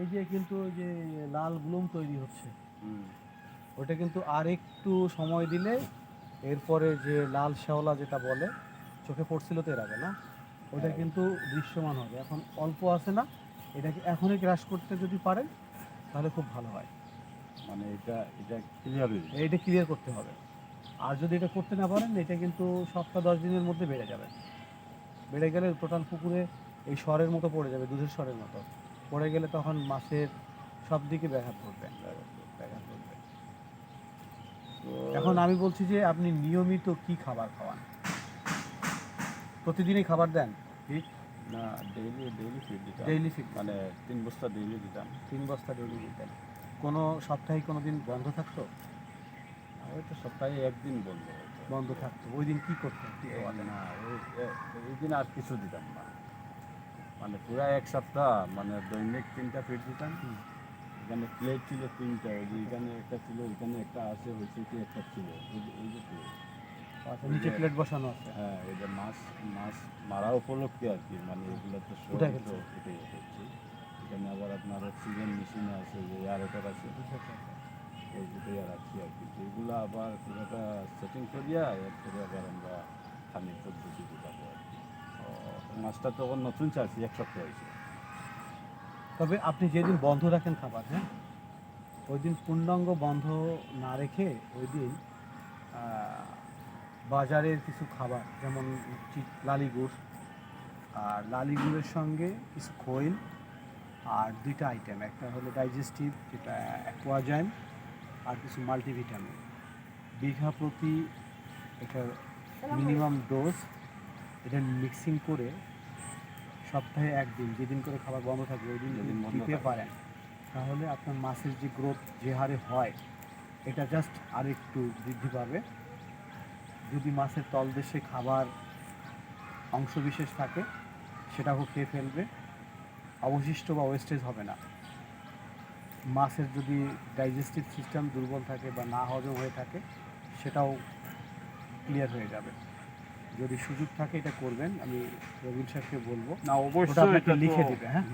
এই যে কিন্তু ওই যে লাল ব্লুম তৈরি হচ্ছে, হুম। ওটা কিন্তু আর একটু সময় দিলে এরপরে যে লাল শ্যাওলা যেটা বলে, চোখে পড়ছিল তো এর আগে না, ওটা হ্যাঁ, কিন্তু দৃশ্যমান হবে। এখন অল্প আছে না, এটাকে এখনই ক্রাশ করতে যদি পারেন তাহলে খুব ভালো হয়। মানে এটা ক্লিয়ার হয়ে যাবে। এইটা ক্লিয়ার করতে হবে। আর যদি এটা করতে না পারেন, এটা কিন্তু সপ্তাহ 10 দিনের মধ্যে বেড়ে যাবে। বেড়ে গেলে টোটাল পুকুরে এই স্বরের মতো পড়ে যাবে, দুধের স্বরের মতো পড়ে গেলে তখন মাছের সব দিকে ব্যাঘাত ঘটবে, ব্যাঘাত ঘটবে। তো এখন আমি বলছি যে আপনি নিয়মিত কি খাবার খাওয়ান? প্রতিদিনই খাবার দেন ফিড? না, ডেইলি ফিড দিতাম। ডেইলি ফিড মানে 3 বস্তা ডেইলি দিতাম। 3 বস্তা ডেইলি দিতেন? কোনো সপ্তাহে কোনো দিন বন্ধ থাকতো? হয়তো সপ্তাহে একদিন বন্ধ হতো। বন্ধ থাকতো, ওই দিন কি করতেন, কি খাওয়াতেন? না, এই দিন আর কিছু দিতাম না। মানে পুরা এক সপ্তাহ মানে দৈনিক 3টা ফিড দিতাম। হুম। এখানে প্লেট ছিল 3টা, ওই যে এখানে একটা ছিল, ওইখানে একটা আছে, হয়েছে কি একটা ছিল, ওই যে প্লেট। আচ্ছা, ওই নিচে যে প্লেট বসানো আছে? হ্যাঁ, ওই যে মাছ মাছ মারা উপলক্ষে আর কি, মানে এগুলো তো সব উঠে তো গেছে? কেটে করছি। এখানে আবার আপনার অক্সিজেন মেশিন আছে, যে এয়ারেটর আছে, আচ্ছা আচ্ছা আচ্ছা। ওই দুটোই রাখছি আর কি। তো এগুলো আবার পুরোটা সেটিং করিয়া এরপরে আবার আমরা খানিক পদ্ধতি পাবো আর কি। মাছটা তখন নতুন চাচ্ছি, 1 সপ্তাহ হয়েছে। তবে আপনি যেদিন বন্ধ রাখেন খাবার, হ্যাঁ, ওই দিন পূর্ণাঙ্গ বন্ধ না রেখে ওই দিন বাজারের কিছু খাবার, যেমন লালি গুড়, আর লালি গুড়ের সঙ্গে কিছু খৈল, আর দুইটা আইটেম, একটা হলো ডাইজেস্টিভ যেটা অ্যাকোয়াজাইম, আর কিছু মাল্টিভিটামিন বিঘা প্রতি, এটা মিনিমাম ডোজ, এটা মিক্সিং করে সপ্তাহে একদিন, যেদিন করে খাবার বন্ধ থাকবে ওই দিন যদি যেদিন বন্ধ দিতে থাকে। পারেন, তাহলে আপনার মাছের যে গ্রোথ যে হারে হয়, এটা জাস্ট আর একটু বৃদ্ধি পাবে। যদি মাছের তলদেশে খাবার অংশবিশেষ থাকে, সেটাও খেয়ে ফেলবে, অবশিষ্ট বা ওয়েস্টেজ হবে না। মাছের যদি ডাইজেস্টিভ সিস্টেম দুর্বল থাকে বা না হজম হয়ে থাকে, সেটাও ক্লিয়ার হয়ে যাবে। যদি সুযোগ থাকে এটা করবেন, আমি রবিন স্যারকে বলবো, না, ওটা অবশ্যই আপনাকে এটা তো লিখে দিবে, হ্যাঁ।